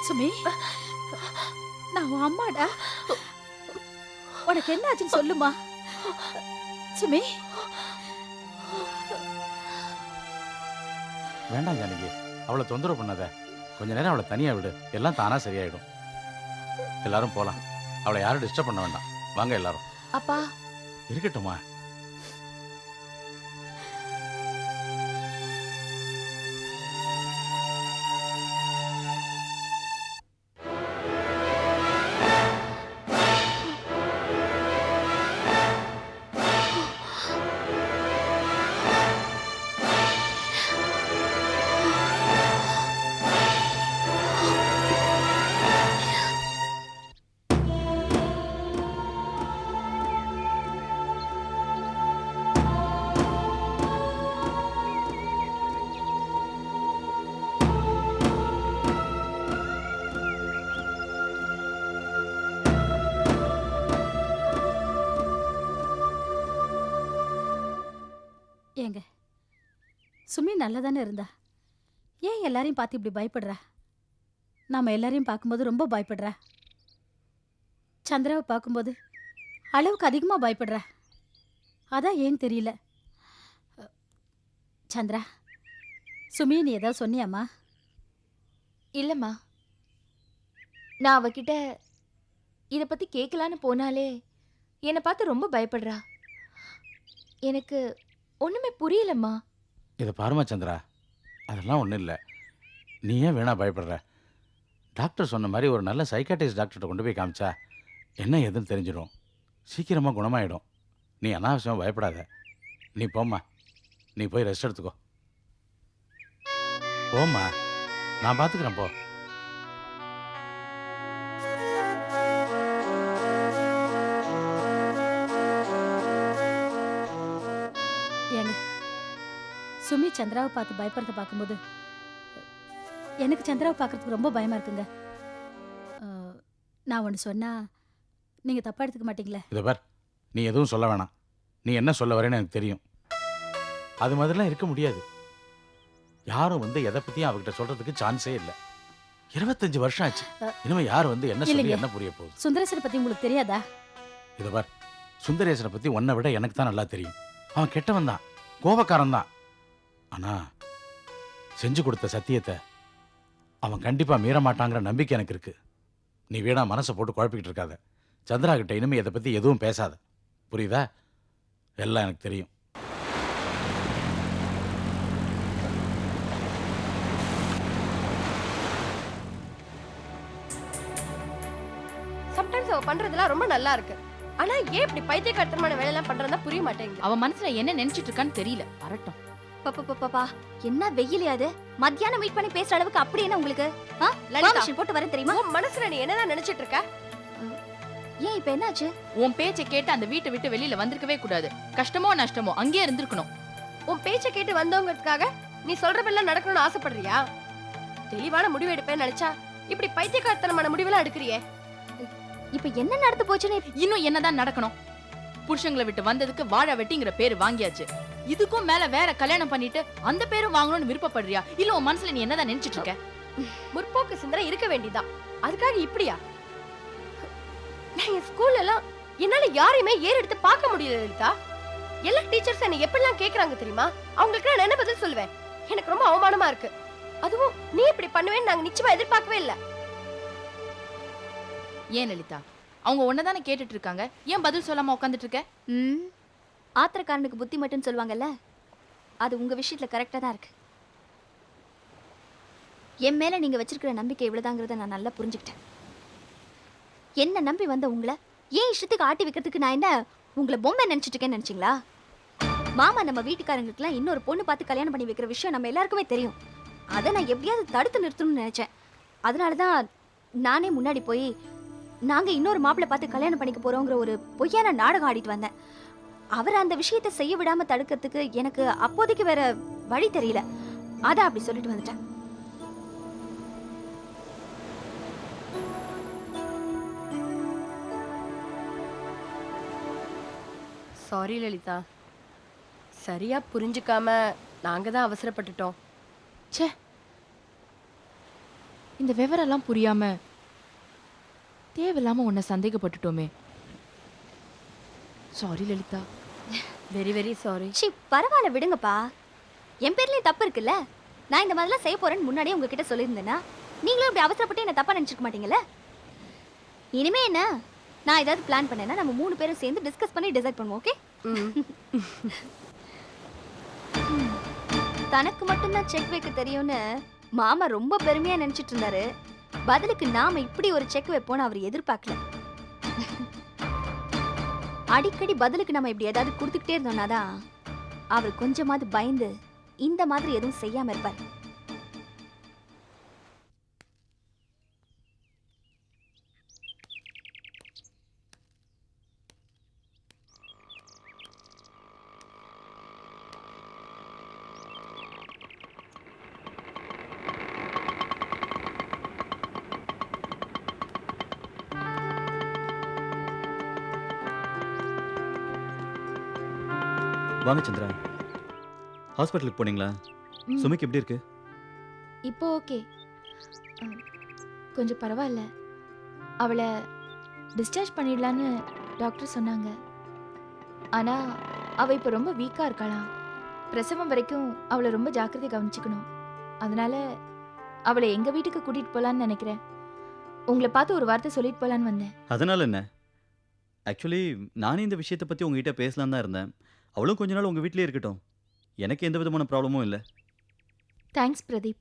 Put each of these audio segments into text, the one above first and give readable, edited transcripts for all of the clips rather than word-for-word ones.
சுமி, நான் உன் அம்மாடா. உனக்கு என்ன ஆச்சுன்னு சொல்லுமா. சுமி, வேண்டாம் ஜானகி, அவளை தொந்தரவு பண்ணாத. கொஞ்ச நேரம் அவளை தனியா விடு, எல்லாம் தானா சரியாயிடும். எல்லாரும் போலாம். அவளை யாரும் டிஸ்டர்ப் பண்ண வேண்டாம். வாங்க எல்லாரும். அப்பா இருக்கட்டுமா. ஏங்க சுமி நல்லதானே இருந்தா, ஏன் எல்லாரையும் பார்த்து இப்படி பயப்படுறா? நாம எல்லாரையும் பார்க்கும்போது ரொம்ப பயப்படுறா. சந்திராவை பார்க்கும்போது அளவுக்கு அதிகமா பயப்படுறா. அதான் ஏன் தெரியல. சந்திரா, சுமி நீ ஏதாவது சொன்னியாம்மா? இல்லம்மா, நான் அவகிட்ட இத பத்தி கேட்கலான்னு போனாலே என்னை பார்த்து ரொம்ப பயப்படுறா. எனக்கு ஒண்ணுமே புரியலம்மா. இதை பாருமா சந்திரா, அதெல்லாம் ஒன்றும் இல்லை. நீ ஏன் வேணா பயப்படுற? டாக்டர் சொன்ன மாதிரி ஒரு நல்ல சைக்காட்டிஸ்ட் டாக்டர்கிட்ட கொண்டு போய் காமிச்சா என்ன ஏதுன்னு தெரிஞ்சிடும். சீக்கிரமாக குணமாயிடும். நீ அனாவசியமாக பயப்படாத. நீ போம்மா, நீ போய் ரெஸ்ட் எடுத்துக்கோ. போம்மா, நான் பார்த்துக்கிறேன். போ. ஏங்க சுமி சந்திராவை பார்த்து பயப்படுறத பார்க்கும்போது எனக்கு சந்திராவை பார்க்கறதுக்கு ரொம்ப பயமா இருக்குங்க. நான் ஒன்று சொன்னா நீங்க தப்பா எடுத்துக்க மாட்டீங்களே? இதை பார், நீ எதுவும் சொல்ல வேணாம். நீ என்ன சொல்ல வரேன்னு எனக்கு தெரியும். அது மாதிரிலாம் இருக்க முடியாது. யாரும் வந்து எதை பற்றியும் அவகிட்ட சொல்றதுக்கு சான்ஸே இல்லை. 25 வருஷம் ஆச்சு. இனிமே யார் வந்து என்ன சொல்லி என்ன புரிய போகுது? சுந்தரேசனை பத்தி உங்களுக்கு தெரியாதா? இதை பார், சுந்தரேசனை பற்றி உன்னை விட எனக்கு தான் நல்லா தெரியும். அவன் கெட்டவன் தான், கோபக்காரன் தான். ஆனா செஞ்சு கொடுத்த சத்தியத்தை அவன் கண்டிப்பா மீற மாட்டாங்கிற நம்பிக்கை எனக்கு இருக்கு. நீ வீணா மனசை போட்டு குழப்பிக்கிட்டு இருக்காத. சந்திரா கிட்ட இனிமே இதை பத்தி எதுவும் பேசாத. புரியுதா? எல்லாம் எனக்கு தெரியும். சம்டைம்ஸ் அவ பண்றதெல்லாம் ரொம்ப நல்லா இருக்கு. ஆனா ஏன் இப்படி பைத்தியக்காரத்தனமான வேலை எல்லாம் பண்றதா புரிய மாட்டேங்குது. அவ மனசுல என்ன நினைச்சிட்டு இருக்கான்னு தெரியல. வரட்டும். பாப்பா என்ன வெயிலியா அது? மத்தியானம் மீட் பண்ணி பேசுற அளவுக்கு அப்படி என்ன உங்களுக்கு? லலிதா போட்டு வரேன் தெரியுமா? உன் மனசுல நீ என்னதான் நினைச்சிட்டு இருக்க? ஏன் இப்ப என்னாச்சு? உன் பேச்சை கேட்டு அந்த வீட்டை விட்டு வெளியில வந்திருக்கவே கூடாது. கஷ்டமோ நஷ்டமோ அங்கேயே இருந்திருக்கணும். உன் பேச்சை கேட்டு வந்தவங்களுக்காக நீ சொல்றதெல்லாம் நடக்கணும்னு ஆசைப்படுறியா? தெளிவான முடிவு எடுப்பேன்னு நினைச்சா இப்படி பைத்தியக்காரத்தனமான முடிவெல்லாம் எடுக்கிறியே. இப்ப என்ன நடந்து போச்சுன்னு இன்னும் என்னதான் நடக்கணும்? புருஷங்களை விட்டு வந்ததுக்கு வாழ வெட்டிங்கிற பேரு வாங்கியாச்சு. இதுக்கும் மேல வேற கல்யாணம் பண்ணிட்டு அந்த பேரும் வாங்கணும்னு விருப்பப்படுறியா? இல்ல உன் மனசுல நீ என்னதான் நினைச்சிட்டு இருக்க? முற்போக்கு சிந்தனை இருக்க வேண்டியதா, அதுக்காக இப்படியா? நான் என் ஸ்கூல்ல எல்லாம் என்னால யாரையுமே ஏறு எடுத்து பார்க்க முடியல லலிதா. எல்லா டீச்சர்ஸ் என்ன எப்படிலாம் கேக்குறாங்க தெரியுமா? அவங்களுக்கு நான் என்ன பதில் சொல்லுவேன்? எனக்கு ரொம்ப அவமானமா இருக்கு. அதுவும் நீ இப்படி பண்ணுவேன்னு நாங்க நிச்சயமா எதிர்பார்க்கவே இல்லை. ஏன் லலிதா, அவங்க ஒன்னதானே கேட்டுட்டு இருக்காங்க, ஏன் பதில் சொல்லாம உட்காந்துட்டு இருக்க? ஆத்திரக்காரனுக்கு புத்தி மட்டும் சொல்லுவாங்கல்ல, அது உங்க விஷயத்துல கரெக்டா தான் இருக்கு. என் மேல நீங்க வச்சிருக்கிற நம்பிக்கை இவ்வளவுதாங்கிறத நான் நல்லா புரிஞ்சுக்கிட்டேன். என்ன நம்பி வந்த உங்களை ஏன் இஷ்டத்துக்கு ஆட்டி வைக்கிறதுக்கு நான் என்ன உங்களை பொம்மை நினைச்சிட்டு இருக்கேன்னு நினைச்சீங்களா? மாமா நம்ம வீட்டுக்காரங்களுக்குலாம் இன்னொரு பொண்ணு பார்த்து கல்யாணம் பண்ணி வைக்கிற விஷயம் நம்ம எல்லாருக்குமே தெரியும். அதை நான் எப்படியாவது தடுத்து நிறுத்தணும்னு நினைச்சேன். அதனாலதான் நானே முன்னாடி போய் நாங்க இன்னொரு மாப்பிள்ளை பார்த்து கல்யாணம் பண்ணிக்க போறோங்கிற ஒரு பொய்யான நாடகம் ஆடிட்டு வந்தேன். அவரை அந்த விஷயத்தை செய்ய விடாம தடுக்கிறதுக்கு எனக்கு அப்போதைக்கு வேற வழி தெரியல. அதான் அப்படி சொல்லிட்டு வந்துட்டேன். சாரி லலிதா, சரியா புரிஞ்சுக்காம நாங்க தான் அவசரப்பட்டுட்டோம். ச்சே, இந்த விவரம்லாம் புரியாம தேவையில்லாம உன்னை சந்தேகப்பட்டுட்டோமே. Sorry Lalitha. Very very sorry. சி பரவாயில்ல விடுங்கப்பா. என் பேர்லயும் தப்பு இருக்குல்ல. நான் இந்த மாதிரிலாம் செய்ய போறேன்னு முன்னாடியே உங்ககிட்ட சொல்லியிருந்தேன்னா நீங்களும் இப்படி அவசரப்பட்டு என்ன தப்பா நினைச்சிருக்க மாட்டீங்கல்ல. இனிமே என்ன, நான் ஏதாவது பிளான் பண்ணேன்னா நம்ம 3 பேரும் சேர்ந்து டிஸ்கஸ் பண்ணி டிசைட் பண்ணுவோம். ஓகே? தனக்கு மட்டும்தான் செக் வைக்க தெரியும்னு மாமா ரொம்ப பெருமையா நினைச்சிட்டு இருந்தாரு. பதிலுக்கு நாம இப்படி ஒரு செக் வைப்போம்னு அவர் எதிர்பார்க்கல. அடிக்கடி பதிலுக்கு நம்ம இப்படி ஏதாவது கொடுத்துக்கிட்டே இருந்தோம்னாதான் அவர் கொஞ்சமாவது பயந்து இந்த மாதிரி எதுவும் செய்யாம இருப்பார். வாங்க சந்திரா. ஹாஸ்பிட்டலுக்கு போனீங்களா? சுமிக்கு எப்படி இருக்கு? இப்போ ஓகே, கொஞ்சம் பரவாயில்ல. அவளை டிஸ்சார்ஜ் பண்ணிடலான்னு டாக்டர் சொன்னாங்க. ஆனால் அவள் இப்போ ரொம்ப வீக்காக இருக்காளாம். பிரசவம் வரைக்கும் அவளை ரொம்ப ஜாக்கிரதை கவனிச்சுக்கணும். அதனால அவளை எங்கள் வீட்டுக்கு கூட்டிகிட்டு போகலான்னு நினைக்கிறேன். உங்களை பார்த்து ஒரு வார்த்தை சொல்லிட்டு போகலான்னு வந்தேன். அதனால என்ன? ஆக்சுவலி நானே இந்த விஷயத்தை பற்றி உங்ககிட்ட பேசலாம் தான் இருந்தேன். அவளும் கொஞ்ச நாள் உங்கள் வீட்டிலே இருக்கட்டும். எனக்கு எந்த விதமான ப்ராப்ளமும் இல்லை. தேங்க்ஸ் பிரதீப்.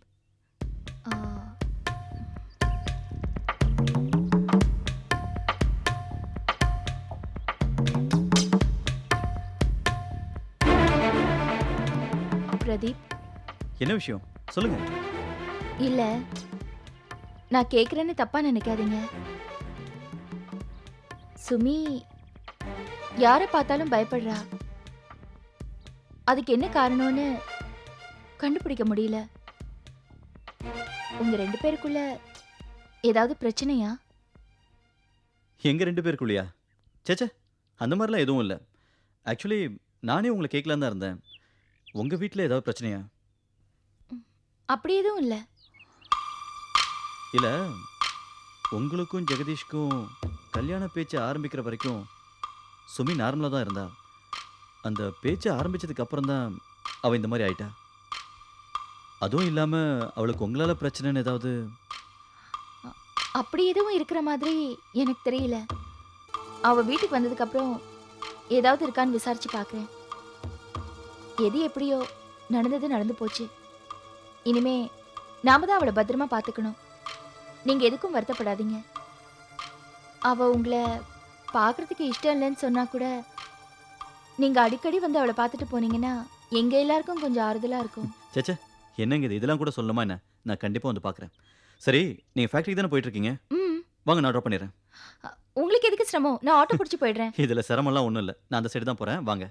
பிரதீப், என்ன விஷயம் சொல்லுங்க. இல்லை, நான் கேட்குறேன்னு தப்பாக நினைக்காதீங்க. சுமி யாரை பார்த்தாலும் பயப்படுறா. அதுக்கு என்ன காரணம்னு கண்டுபிடிக்க முடியல. உங்க 2 பேருக்குள்ள ஏதாவது பிரச்சனையா? எங்கள் 2 பேருக்குள்ளையா? சேச்சே, அந்த மாதிரிலாம் எதுவும் இல்லை. ஆக்சுவலி நானே உங்களை கேட்கலாம் தான் இருந்தேன். உங்கள் வீட்டில் ஏதாவது பிரச்சனையா? அப்படி எதுவும் இல்லை. இல்லை, உங்களுக்கும் ஜெகதீஷ்க்கும் கல்யாண பேச்சு ஆரம்பிக்கிற வரைக்கும் சுமி நார்மலாக தான் இருந்தா. அந்த பேச்சை ஆரம்பித்ததுக்கு அப்புறம் தான் அவள் இந்த மாதிரி ஆயிட்டா. அதுவும் இல்லாமல் அவளுக்கு உங்களால் பிரச்சனைன்னு ஏதாவது? அப்படி எதுவும் இருக்கிற மாதிரி எனக்கு தெரியல. அவ வீட்டுக்கு வந்ததுக்கு அப்புறம் ஏதாவது இருக்கான்னு விசாரிச்சு பார்க்குறேன். எது எப்படியோ நடந்தது நடந்து போச்சு. இனிமே நாம தான் அவளை பத்திரமா பார்த்துக்கணும். நீங்க எதுக்கும் வருத்தப்படாதீங்க. அவ உங்களை பார்க்கறதுக்கு இஷ்டம் இல்லைன்னு சொன்னா கூட நீங்க அடிக்கடி வந்து அவளை பார்த்துட்டு போனீங்கன்னா எங்க எல்லாருக்கும் கொஞ்சம் ஆறுதலா இருக்கும். சேச்சே, என்னங்க இது? இதெல்லாம் கூட சொல்லணுமா என்ன? நான் கண்டிப்பாக வந்து பார்க்குறேன். சரி, நீங்கள் ஃபேக்ட்ரிக்கு தானே போயிட்டு இருக்கீங்க? வாங்க, நான் ட்ராப் பண்ணிடுறேன். உங்களுக்கு எதுக்கு சிரமம்? நான் ஆட்டோ பிடிச்சி போயிடுறேன். இதில் சிரமம்லாம் ஒன்றும் இல்லை. நான் அந்த சைடு தான் போகிறேன். வாங்க.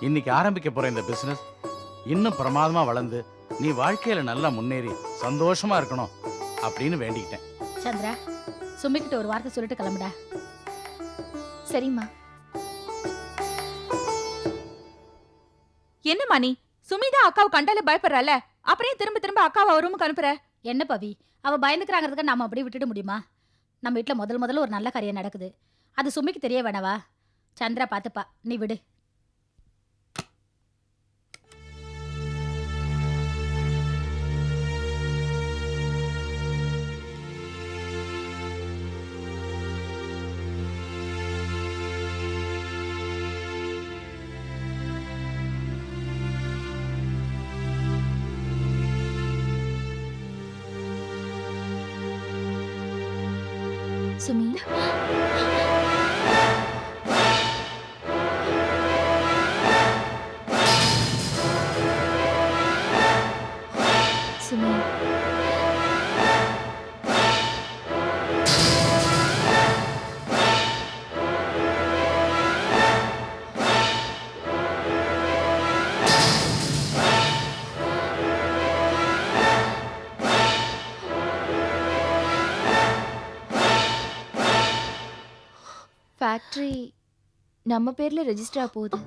இன்னைக்கு ஆரம்பிக்க போற இந்த பிசினஸ் இன்னும் பிரமாதமா வளர்ந்து நீ வாழ்க்கையில நல்லா முன்னேறி சந்தோஷமா இருக்கணும் அப்படின்னு வேண்டிக்கிட்டேன். சந்திரா, சுமிக்கிட்ட ஒரு வார்த்தை சொல்லிட்டு கிளம்புடா. சரிம்மா. என்னம்மா நீ? சுமிதா அக்காவை கண்டாலே பயப்படுறால, அப்புறம் திரும்ப திரும்ப அக்காவை ரூமுக்கு அனுப்புற? என்ன பவி, அவ பயந்துக்கிறாங்கிறதுக்கு நாம அப்படியே விட்டுட முடியுமா? நம்ம வீட்டுல முதல்ல ஒரு நல்ல காரியம் நடக்குது. அது சுமிக்கு தெரிய வேணவா? சந்திரா பாத்துப்பா, நீ விடு. சுமி சுமி ஃபேக்டரி நம்ம பேர்ல ரெஜிஸ்டர் ஆக போகுது.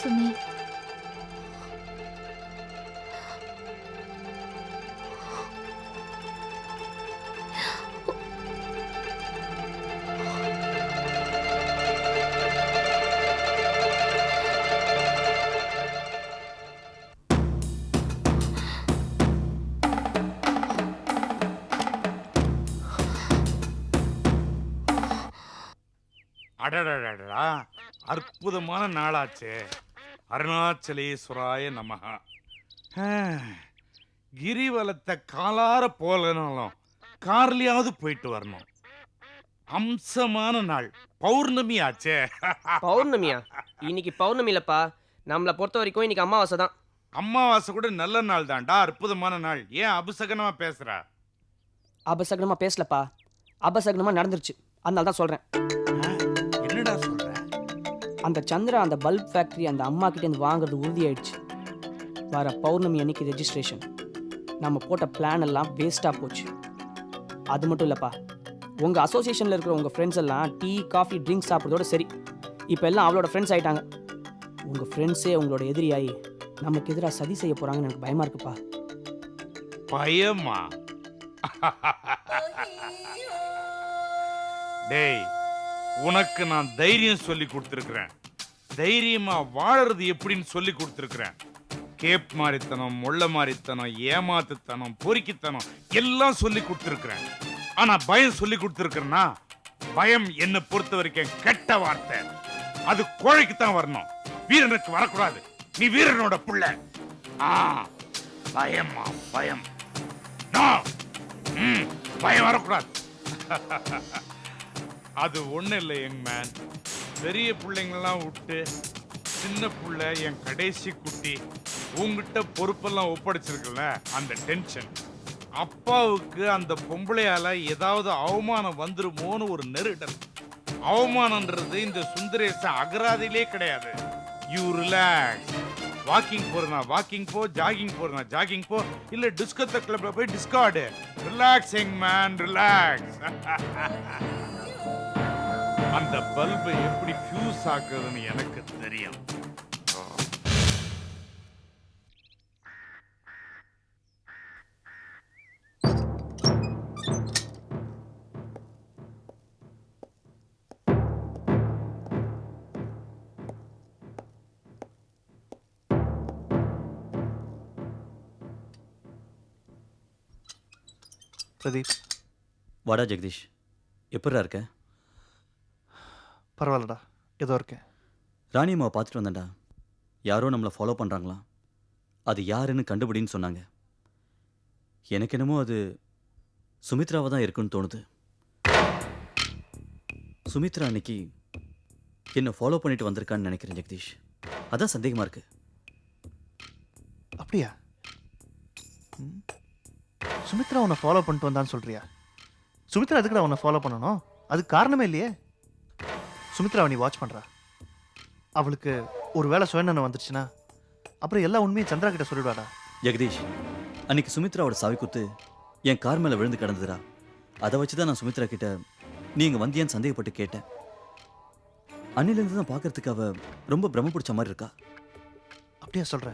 சுமி அடடடடா, அற்புதமான நாளாச்சே. அருணாச்சலேஸ்வராய நமஹா. கிரிவலத்தை காலார போலனாலும் கார்லயாவது போயிட்டு வரணும். அம்சமான நாள், பௌர்ணமி ஆச்சே. பௌர்ணமியா? இன்னைக்கு பௌர்ணமி இல்லப்பா, நம்மளை பொறுத்த வரைக்கும் இன்னைக்கு அமாவாசை தான். அமாவாசை கூட நல்ல நாள் தான்டா, அற்புதமான நாள். ஏன் அபசகனமா பேசுற? அபசகனமா பேசலப்பா, அபசகனமா நடந்துருச்சு, அதனால தான் சொல்றேன். என்னடா சொல்ற? அந்த சந்திரா அந்த பல்ப் ஃபேக்டரி அந்த அம்மா கிட்ட இருந்து வாங்குறது உறுதியாயிடுச்சு. வர பௌர்ணமி அன்னைக்கு ரெஜிஸ்ட்ரேஷன். நம்ம போட்ட பிளான் எல்லாம் வேஸ்டா போச்சு. அது மட்டும் இல்லப்பா, உங்க அசோசியேஷன்ல இருக்கிற உங்க ஃப்ரெண்ட்ஸ் எல்லாம் டீ காஃபி ட்ரிங்க்ஸ் சாப்பிட்றதோட சரி, இப்போ எல்லாம் அவளோட ஃப்ரெண்ட்ஸ் ஆயிட்டாங்க. உங்க ஃப்ரெண்ட்ஸே உங்களோட எதிரியாகி நமக்கு எதிராக சதி செய்ய போறாங்கன்னு எனக்கு பயமா இருக்குப்பா. பயமா? டேய், உனக்கு நான் தைரியம் சொல்லி கொடுத்துருக்கிறேன். தைரியமா வாழறது எப்படின்னு சொல்லி கொடுத்துருக்கிறேன். கேப் மாறித்தனம், முள்ள மாறித்தனம், ஏமாத்துத்தனம், பொறுக்கித்தனம் எல்லாம் சொல்லி கொடுத்துருக்கிறேன். ஆனா பயம் சொல்லி கொடுத்துருக்கிறேன்னா, பயம் என்னை பொறுத்த வரைக்கும் கெட்ட வார்த்தை. அது கோழைக்கு தான் வரணும், வீரனுக்கு வரக்கூடாது. நீ வீரனோட புள்ள. பயமா? பயம் பயம் வரக்கூடாது. அது ஒண்ணு இல்லை யங் மேன். பெரிய பிள்ளைங்கெல்லாம் விட்டு சின்ன புள்ள, என் கடைசி குட்டி உங்ககிட்ட பொறுப்பெல்லாம் ஒப்படைச்சிருக்குல்ல, அந்த டென்ஷன். அப்பாவுக்கு அந்த பொம்பளையால ஏதாவது அவமானம் வந்துருமோன்னு ஒரு நெருடல். அவமானம்ன்றது இந்த சுந்தரேச அகராதியிலே கிடையாது. You relax. வாக்கிங் போறனா வாக்கிங் போ, ஜாகிங் போறனா ஜாகிங் போ, இல்ல டிஸ்கோ கிளப்ல போய் டிஸ்கார்டு. Relaxing man, relax. அந்த பல்பை எப்படி ஃபியூஸ் ஆக்குறதுன்னு எனக்கு தெரியும். பிரதீப். வாடா ஜெகதீஷ், எப்படிடா இருக்க? பரவாயில்லடா, ஏதோ இருக்கேன். ராணியம்மாவை பார்த்துட்டு வந்தேன்டா. யாரோ நம்மளை ஃபாலோ பண்ணுறாங்களாம். அது யாருன்னு கண்டுபிடின்னு சொன்னாங்க. எனக்கு என்னமோ அது சுமித்ராவை தான் இருக்குன்னு தோணுது. சுமித்ரா அன்னைக்கு என்னை ஃபாலோ பண்ணிட்டு வந்திருக்கான்னு நினைக்கிறேன் ஜெகதீஷ். அதான் சந்தேகமாக இருக்கு. அப்படியா? சுமித்ரா உன்னை ஃபாலோ பண்ணிட்டு வந்தான்னு சொல்றியா? சுமித்ரா எதுக்குடா உன்னை ஃபாலோ பண்ணணும்? அதுக்கு காரணமே இல்லையே. சுமித்ராவை நீ வாட்ச் பண்ணுறா. அவளுக்கு ஒரு வேளை சுயநலம் வந்துருச்சுன்னா அப்புறம் எல்லா உண்மையும் சந்திரா கிட்ட சொல்லிடுவாடா. ஜெகதீஷ், அன்னைக்கு சுமித்ராவோட சாவி குத்து என் கார் மேலே விழுந்து கிடந்ததுடா. அதை வச்சு தான் நான் சுமித்ரா கிட்ட நீ இங்கே வந்தியான்னு சந்தேகப்பட்டு கேட்டேன். அன்னிலேருந்து தான் பார்க்கறதுக்கு அவ ரொம்ப பிரம பிடிச்ச மாதிரி இருக்கா. அப்படியா சொல்ற?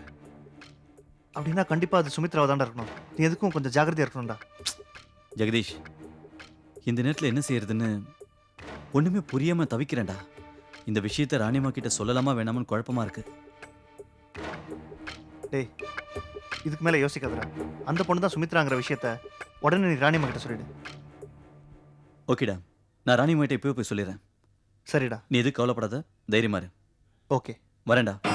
அப்படின்னா கண்டிப்பாக அது சுமித்ராவை தாண்டா இருக்கணும். நீ எதுக்கும் கொஞ்சம் ஜாக்கிரதையாக இருக்கணும்டா. ஜெகதீஷ், இந்த நேரத்தில் என்ன செய்யறதுன்னு ஒன்றுமே புரியாமல் தவிக்கிறேன்டா. இந்த விஷயத்தை ராணியம்மா கிட்ட சொல்லலாமா வேணாமன்னு குழப்பமா இருக்கு. டேய், இதுக்கு மேலே யோசிக்காதடா. அந்த பொண்ணு தான் சுமித்ராங்கிற விஷயத்த உடனே நீ ராணியம்மா கிட்ட சொல்லிடு. ஓகேடா, நான் ராணியம்மா கிட்ட இப்போவே போய் சொல்லிடுறேன். சரிடா. நீ எதுவும் கவலைப்படாத, தைரியமா இரு. ஓகே. வரேன்டா.